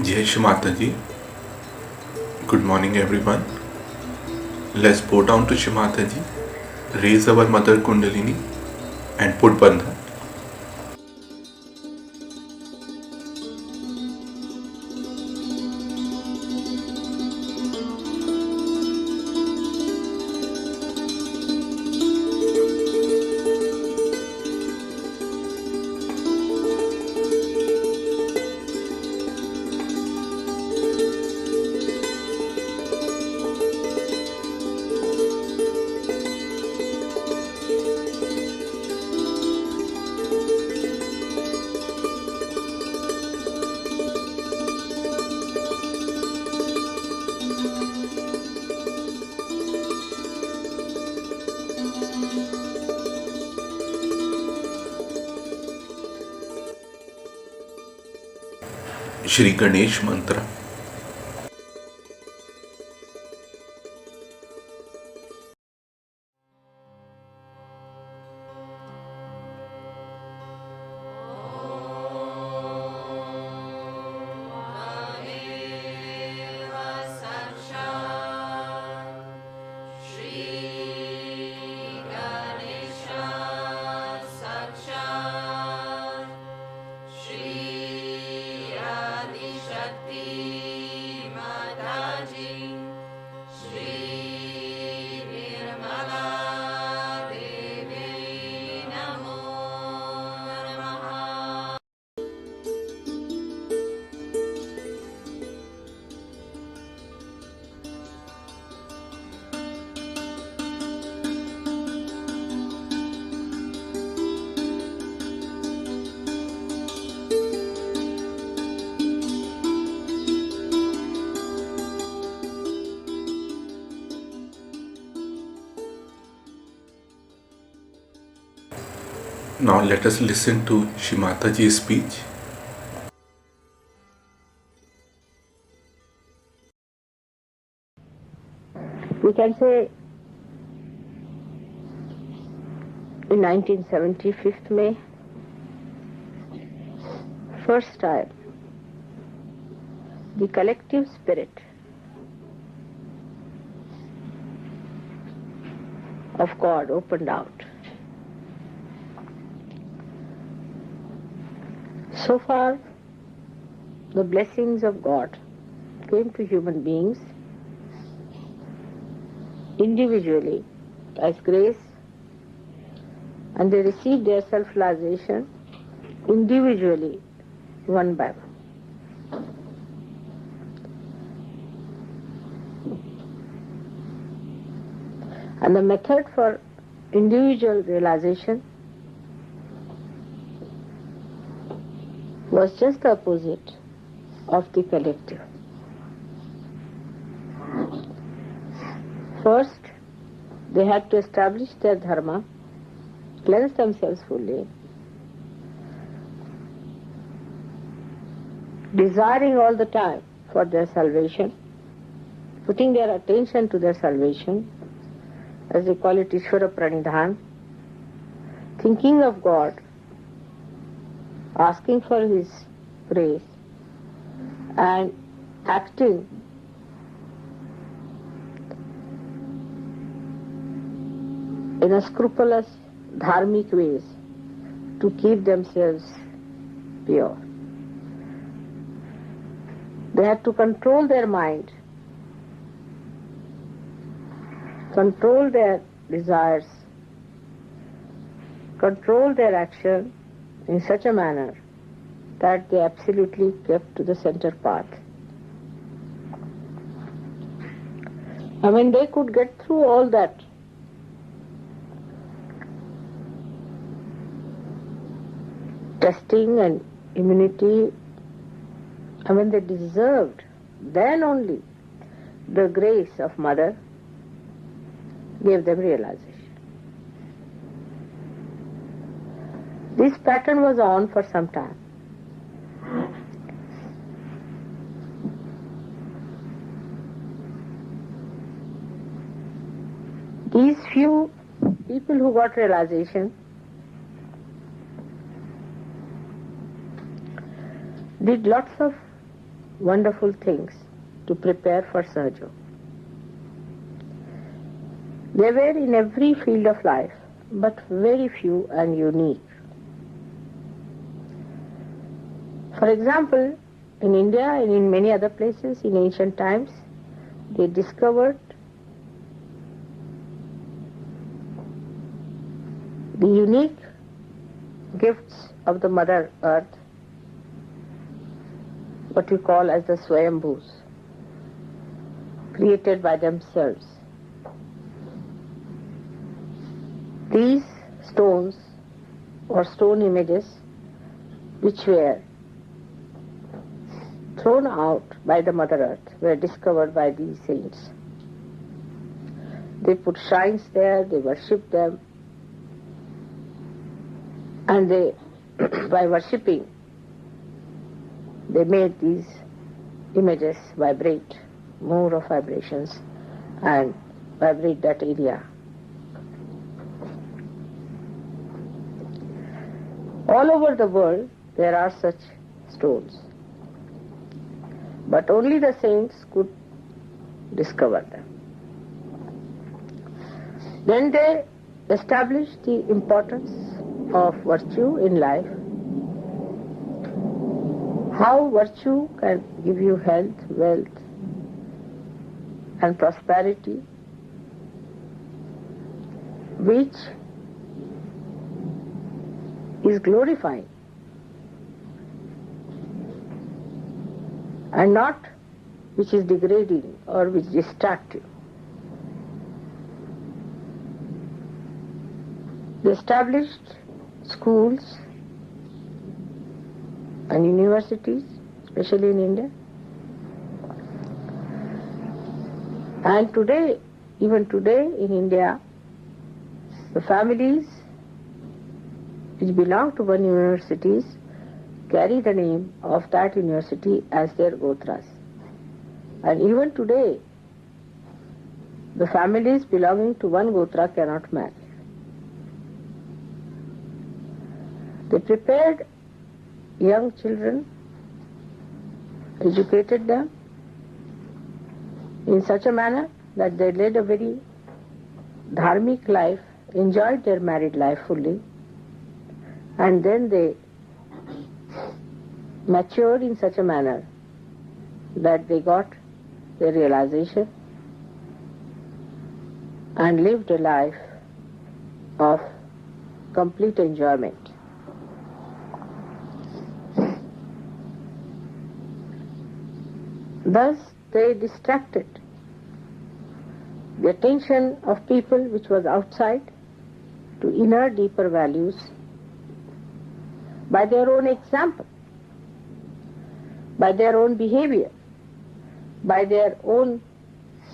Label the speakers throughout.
Speaker 1: Jai Shri Mataji. Good morning, everyone. Let's bow down to Shri Mataji, raise our Mother Kundalini, and put Bandhan. Shri Ganesh Mantra. Now let us listen to Shri Mataji's speech.
Speaker 2: We can say in 1970, 5th May, first time, the collective spirit of God opened out. So far, the blessings of God came to human beings individually as grace, and they received their self-realization individually, one by one. And the method for individual realization was just the opposite of the collective. First, they had to establish their dharma, cleanse themselves fully, desiring all the time for their salvation, putting their attention to their salvation, as they call it Ishvara Pranidhan, thinking of God, asking for His grace, and acting in a scrupulous, dharmic ways to keep themselves pure. They had to control their mind, control their desires, control their action in such a manner that they absolutely kept to the center path. I mean, they could get through all that testing and immunity. I mean, they deserved, then only the grace of Mother gave them realization. This pattern was on for some time. These few people who got realization did lots of wonderful things to prepare for Sahaja. They were in every field of life, but very few and unique. For example, in India and in many other places in ancient times, they discovered the unique gifts of the Mother Earth, what we call as the Swayambhus, created by themselves. These stones or stone images which were thrown out by the Mother Earth were discovered by these saints. They put shrines there, they worshipped them, and they, by worshipping, they made these images vibrate, more of vibrations, and vibrate that area. All over the world there are such stones, but only the saints could discover them. Then they established the importance of virtue in life, how virtue can give you health, wealth, and prosperity, which is glorifying and not which is degrading or which distracts you. They established schools and universities, especially in India. And today, even today in India, the families which belong to one universities carry the name of that university as their gotras. And even today, the families belonging to one gotra cannot marry. They prepared young children, educated them in such a manner that they led a very dharmic life, enjoyed their married life fully, and then they matured in such a manner that they got their realization and lived a life of complete enjoyment. Thus they distracted the attention of people which was outside to inner deeper values by their own example, by their own behavior, by their own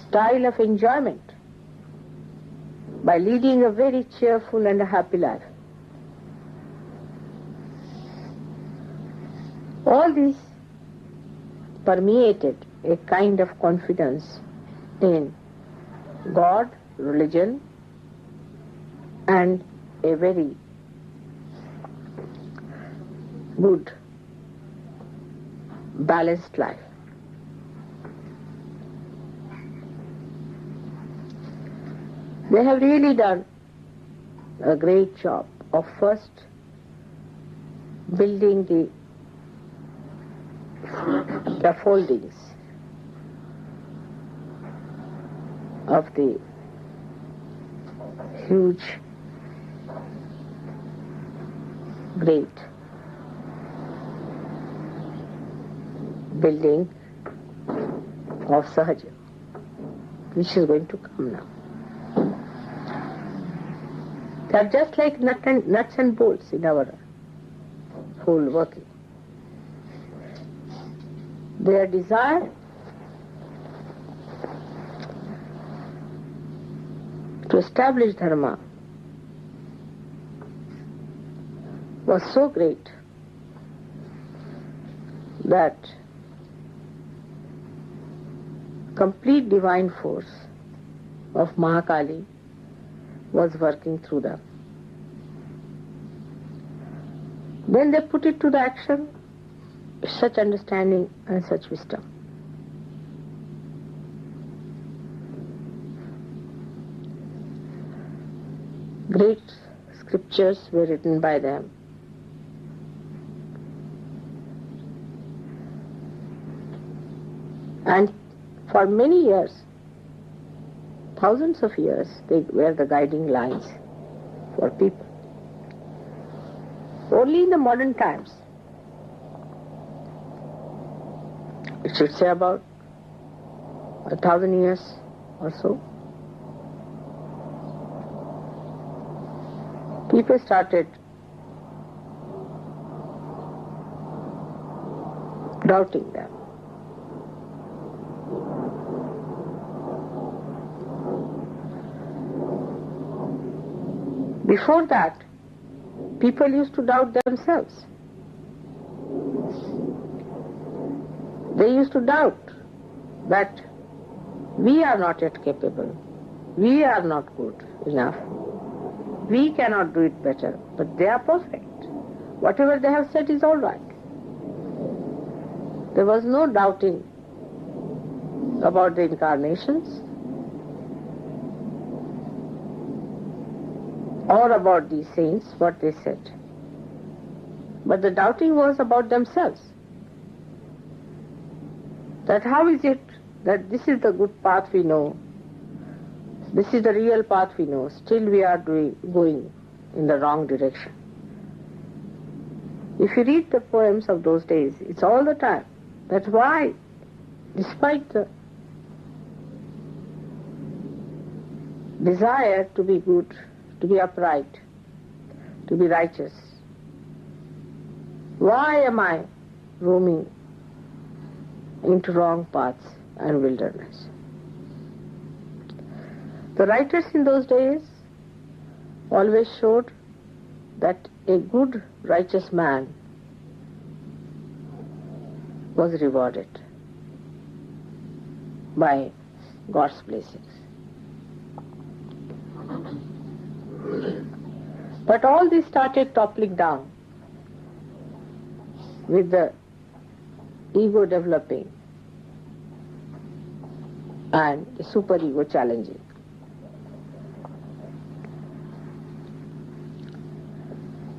Speaker 2: style of enjoyment, by leading a very cheerful and a happy life. All this permeated a kind of confidence in God, religion, and a very good, balanced life. They have really done a great job of first building the scaffoldings of the huge, great building of Sahaja, which is going to come now. They are just like nuts and bolts in our whole working. Their desire to establish dharma was so great that complete divine force of Mahakali was working through them. Then they put it to the action such understanding and such wisdom. Great scriptures were written by them. And for many years, thousands of years, they were the guiding lines for people. Only in the modern times, it should say about 1,000 years or so, people started doubting them. Before that, people used to doubt themselves. They used to doubt that we are not yet capable, we are not good enough, we cannot do it better, but they are perfect. Whatever they have said is all right. There was no doubting about the incarnations or about these saints, what they said. But the doubting was about themselves. That how is it that this is the good path we know, this is the real path we know, still we are going in the wrong direction. If you read the poems of those days, it's all the time. That's why, despite the desire to be good, to be upright, to be righteous, why am I roaming into wrong paths and wilderness? The writers in those days always showed that a good, righteous man was rewarded by God's blessings. But all this started toppling down with the ego developing and the superego challenging.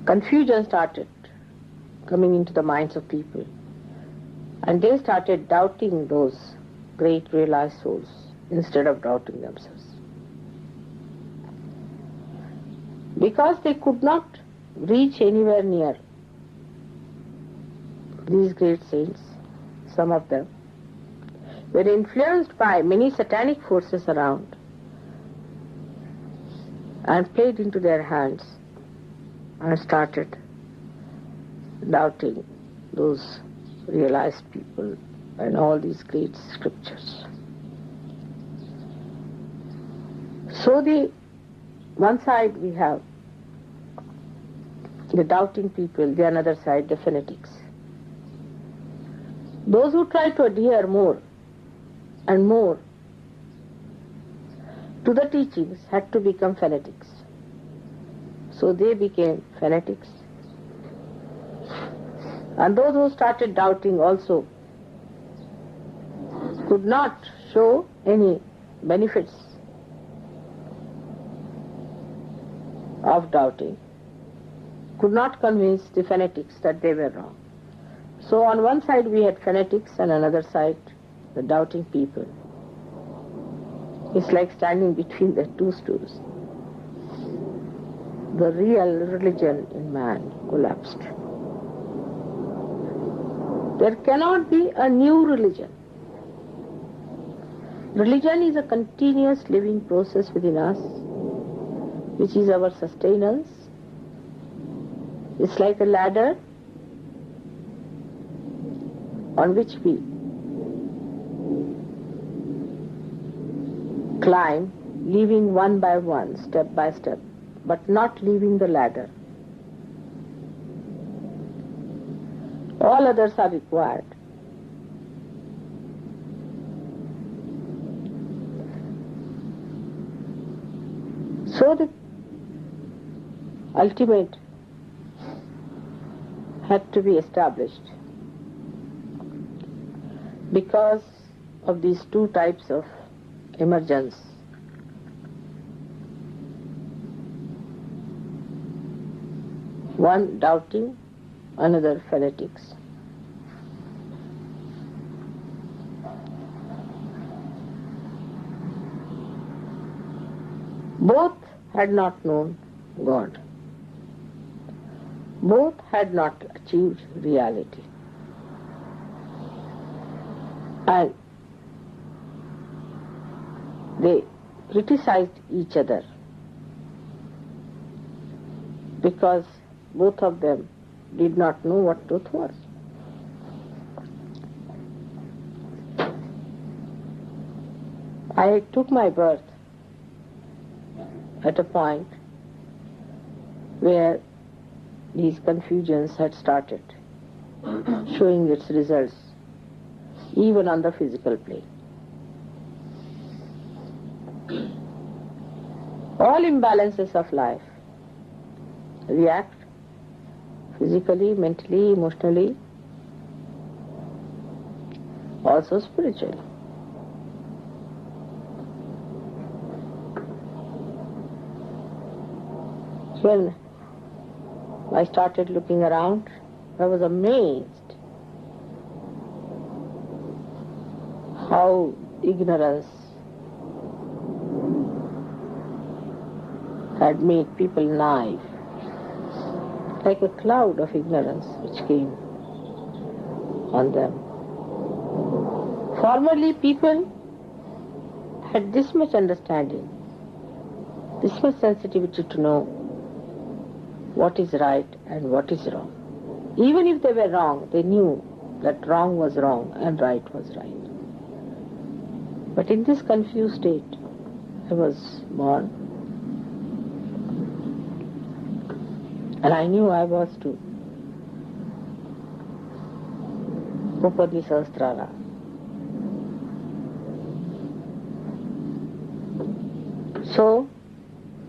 Speaker 2: Confusion started coming into the minds of people, and they started doubting those great realized souls instead of doubting themselves. Because they could not reach anywhere near these great saints, some of them were influenced by many satanic forces around and played into their hands and started doubting those realized people and all these great scriptures. So one side we have the doubting people, the another side the fanatics. Those who try to adhere more and more to the teachings had to become fanatics. So they became fanatics. And those who started doubting also could not show any benefits of doubting, could not convince the fanatics that they were wrong. So on one side we had fanatics and another side the doubting people. It's like standing between the two stools. The real religion in man collapsed. There cannot be a new religion. Religion is a continuous living process within us, which is our sustenance. It's like a ladder on which we climb, leaving one by one, step by step, but not leaving the ladder. All others are required. So the ultimate had to be established. because of these two types of emergence. One doubting, another fanatics. Both had not known God. Both had not achieved reality. And they criticized each other because both of them did not know what truth was. I took my birth at a point where these confusions had started showing its results even on the physical plane. All imbalances of life react physically, mentally, emotionally, also spiritually. When I started looking around, I was amazed how ignorance had made people naive, like a cloud of ignorance which came on them. Formerly people had this much understanding, this much sensitivity to know what is right and what is wrong. Even if they were wrong, they knew that wrong was wrong and right was right. But in this confused state, I was born, and I knew I was to open the Sahasrara. So,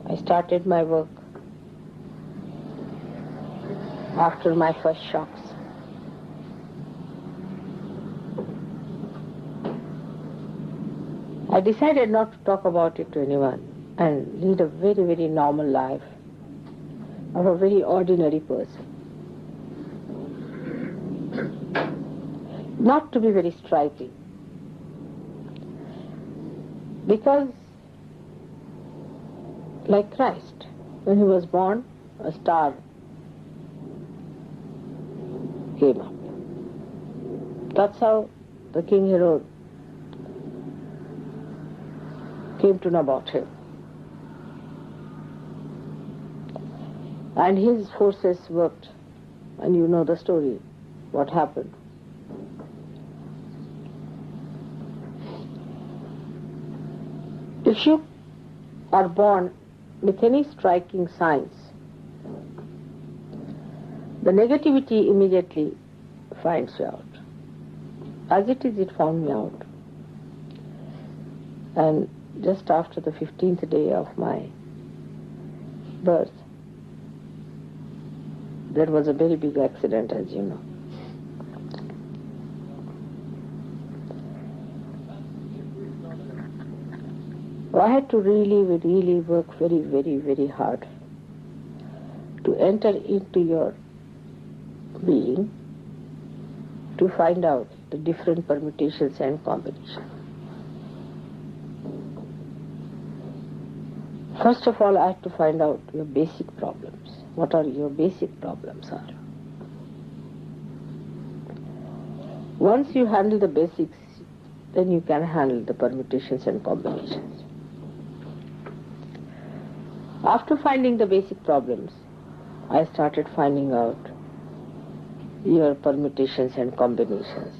Speaker 2: I started my work after my first shocks. I decided not to talk about it to anyone and lead a very, very normal life of a very ordinary person. Not to be very striking. Because, like Christ, when he was born, a star came up. That's how the King Herod came to know about him. And his forces worked, and you know the story, what happened. If you are born with any striking signs, the negativity immediately finds you out. As it is, it found me out. And just after the 15th day of my birth, there was a very big accident, as you know. I had to really work very hard to enter into your being to find out the different permutations and combinations. First of all, I had to find out your basic problems. What are your basic problems are. Once you handle the basics, then you can handle the permutations and combinations. After finding the basic problems, I started finding out your permutations and combinations.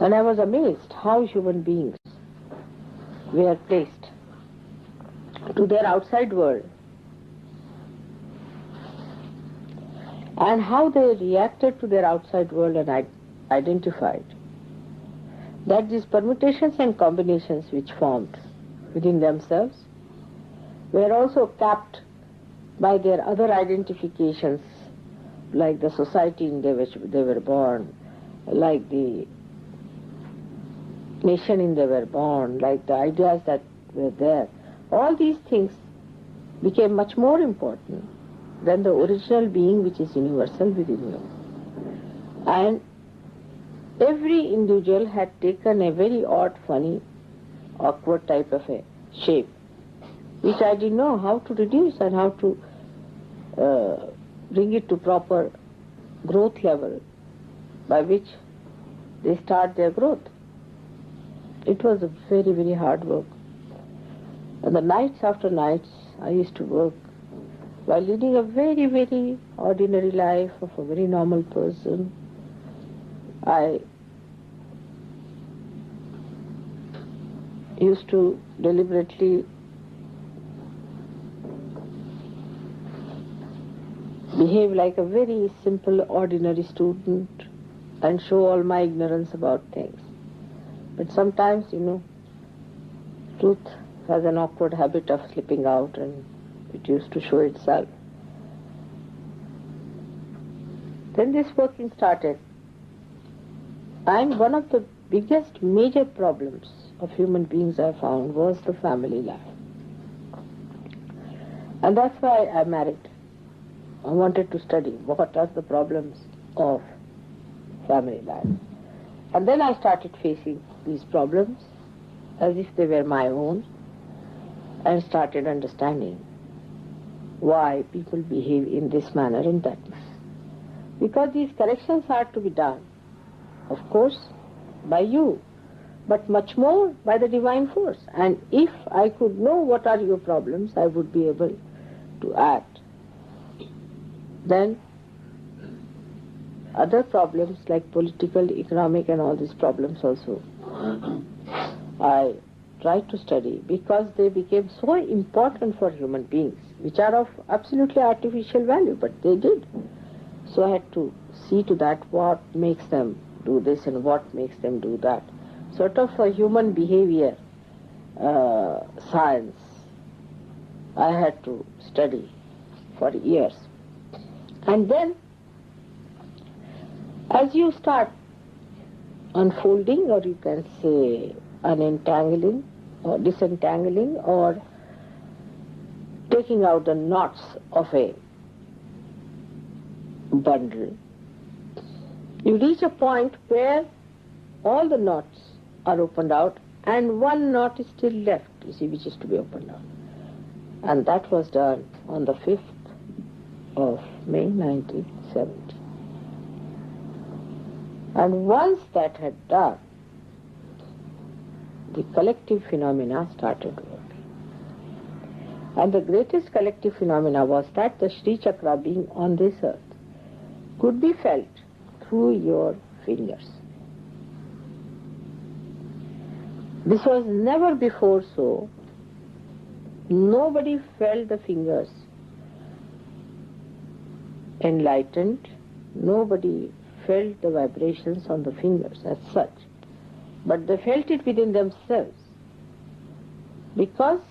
Speaker 2: And I was amazed how human beings were placed to their outside world and how they reacted to their outside world, and I identified that these permutations and combinations which formed within themselves were also capped by their other identifications, like the society in which they were born, like the nation in they were born, like the ideas that were there, all these things became much more important than the original being which is universal within you. And every individual had taken a very odd, funny, awkward type of a shape, which I didn't know how to reduce and how to bring it to proper growth level by which they start their growth. It was a very, very hard work. And the nights after nights I used to work while leading a very, very ordinary life of a very normal person. I used to deliberately behave like a very simple, ordinary student and show all my ignorance about things. But sometimes, truth has an awkward habit of slipping out, and it used to show itself. Then this working started. And one of the biggest major problems of human beings I found was the family life. And that's why I married. I wanted to study what are the problems of family life. And then I started facing these problems as if they were my own, and started understanding why people behave in this manner and that manner. Because these corrections are to be done, of course, by you, but much more by the divine force. And if I could know what are your problems, I would be able to act. Then other problems like political, economic and all these problems also, I tried to study because they became so important for human beings, which are of absolutely artificial value, but they did. So I had to see to that what makes them do this and what makes them do that. Sort of a human behavior science I had to study for years. And then as you start unfolding, or you can say unentangling or disentangling or taking out the knots of a bundle, you reach a point where all the knots are opened out and one knot is still left, you see, which is to be opened out. And that was done on the 5th of May 1970. And once that had done, the collective phenomena started working. And the greatest collective phenomena was that the Sri Chakra being on this earth could be felt through your fingers. This was never before so. Nobody felt the fingers enlightened. Nobody felt the vibrations on the fingers as such. But they felt it within themselves. Because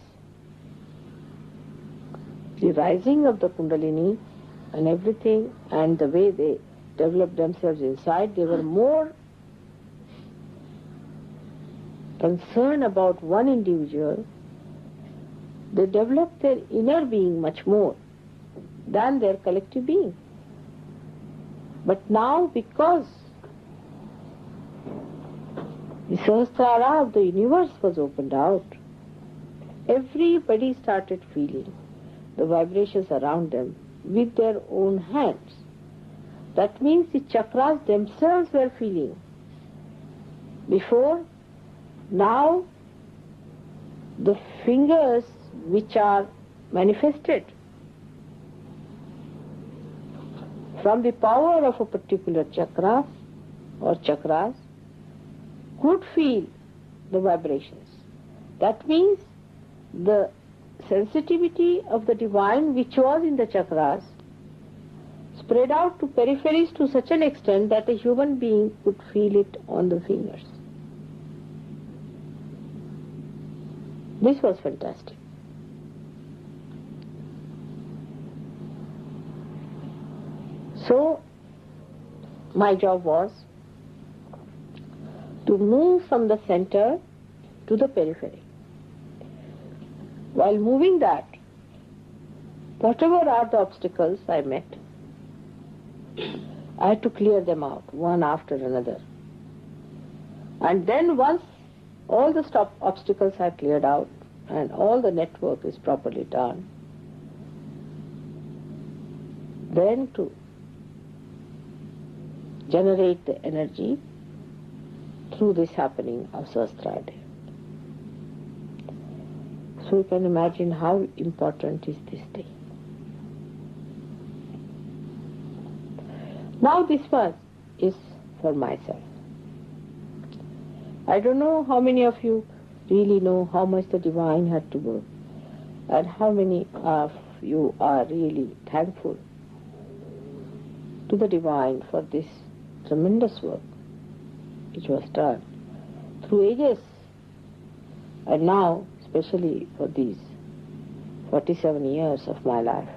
Speaker 2: the rising of the Kundalini and everything and the way they developed themselves inside, they were more concerned about one individual. They developed their inner being much more than their collective being. But now, because the Sahasrara of the universe was opened out, everybody started feeling the vibrations around them with their own hands. That means the chakras themselves were feeling. Before, now, the fingers which are manifested from the power of a particular chakra or chakras could feel the vibrations. That means the sensitivity of the divine which was in the chakras spread out to peripheries to such an extent that a human being could feel it on the fingers. This was fantastic. So, my job was to move from the center to the periphery. While moving that, whatever are the obstacles I met, I had to clear them out, one after another. And then once all the obstacles are cleared out and all the network is properly done, then to generate the energy through this happening of Sahasrara. So you can imagine how important is this day. Now this one is for myself. I don't know how many of you really know how much the divine had to work, and how many of you are really thankful to the divine for this tremendous work which was done through ages, and now especially for these 47 years of my life.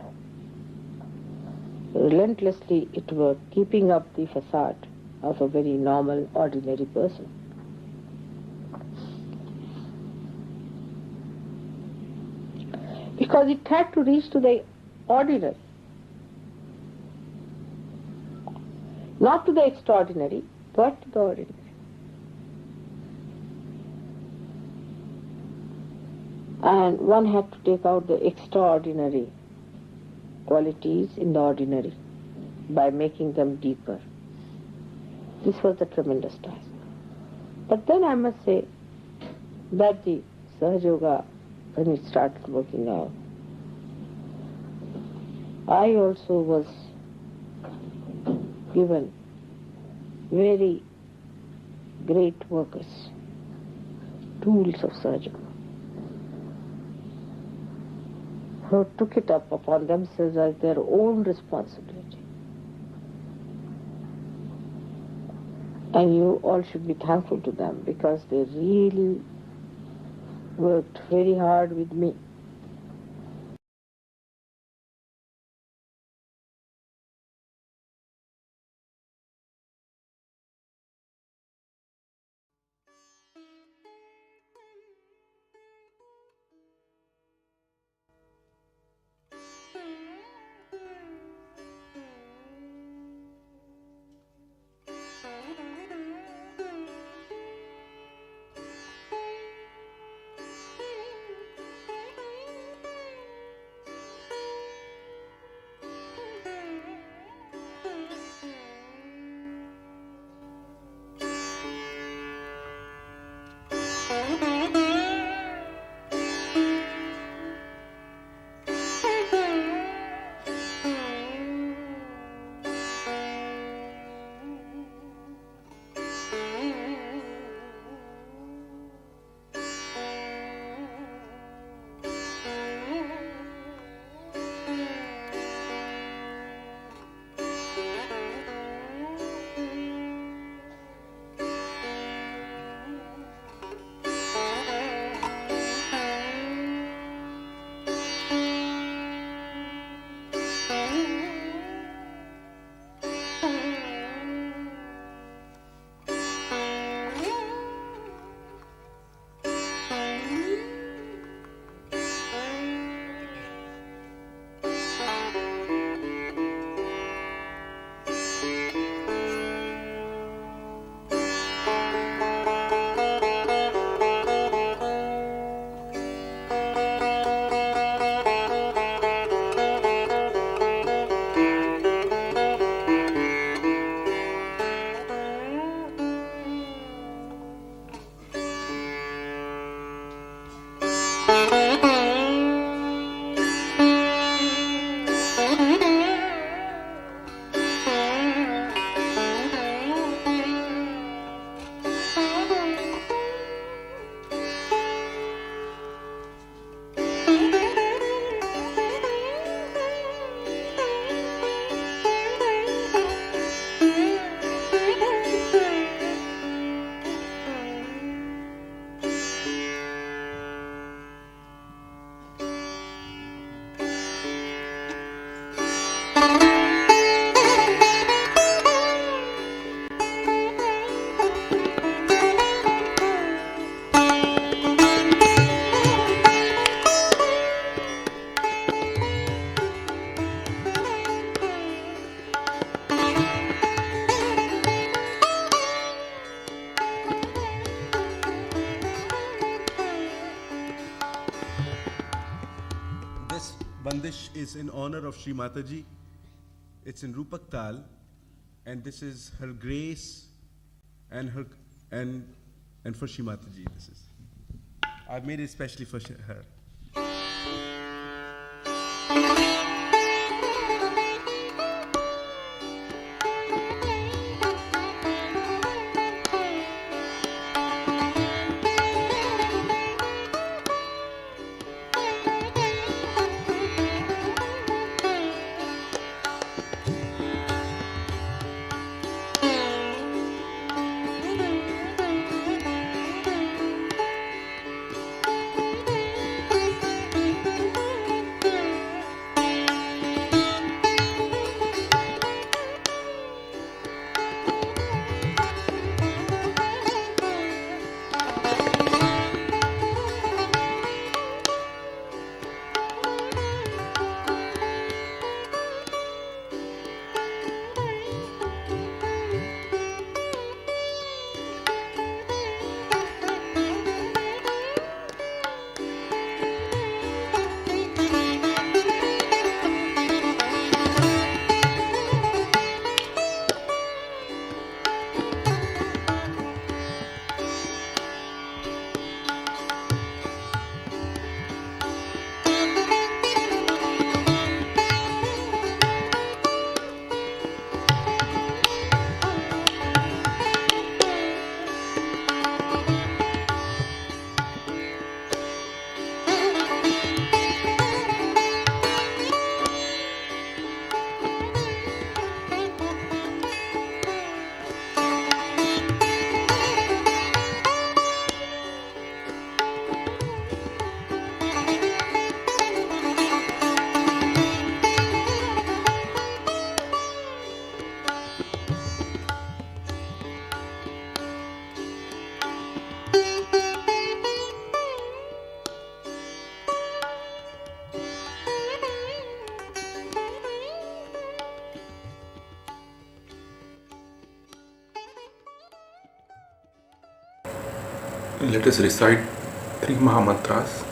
Speaker 2: Relentlessly it worked, keeping up the facade of a very normal, ordinary person. Because it had to reach to the ordinary, not to the extraordinary, but to the ordinary. And one had to take out the extraordinary qualities in the ordinary by making them deeper. This was the tremendous task. But then I must say that the Sahaja Yoga, when it started working out, I also was given very great workers, tools of Sahaja Yoga, who took it up upon themselves as their own responsibility. And you all should be thankful to them, because they really worked very hard with me.
Speaker 3: Bandish is in honor of Sri Mataji. It's in Rupak Tal, and this is her grace and her and for Sri Mataji. This is. I've made it especially for her.
Speaker 1: Let us recite 3 Mahamantras.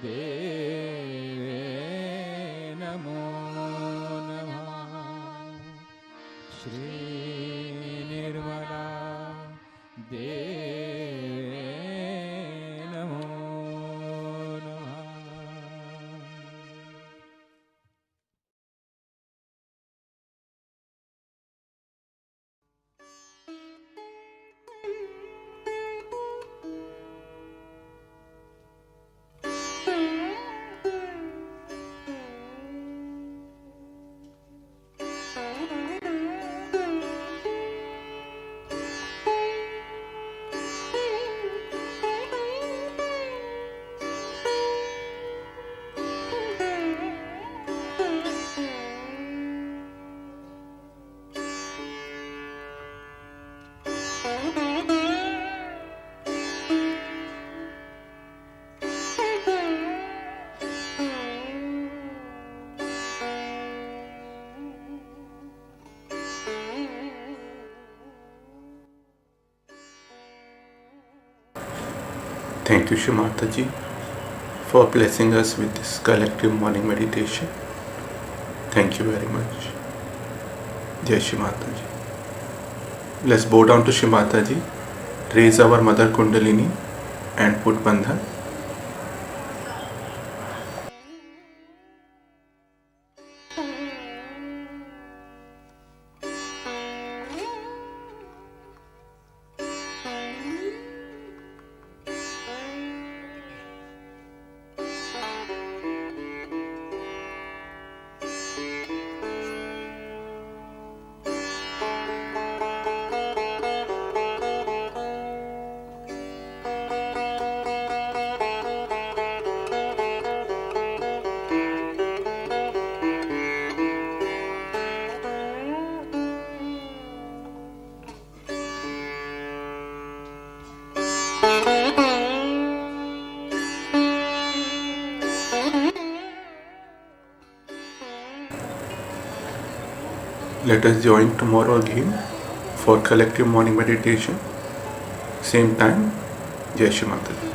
Speaker 4: देवे नमो नमः श्री निर्मला देवे नमो नमः।
Speaker 1: Thank you, Shimataji, for blessing us with this collective morning meditation. Thank you very much. Jai Shimataji. Let's bow down to Shimataji, raise our mother Kundalini and put bandhan. Let us join tomorrow again for collective morning meditation. Same time. Jai Shri Mataji.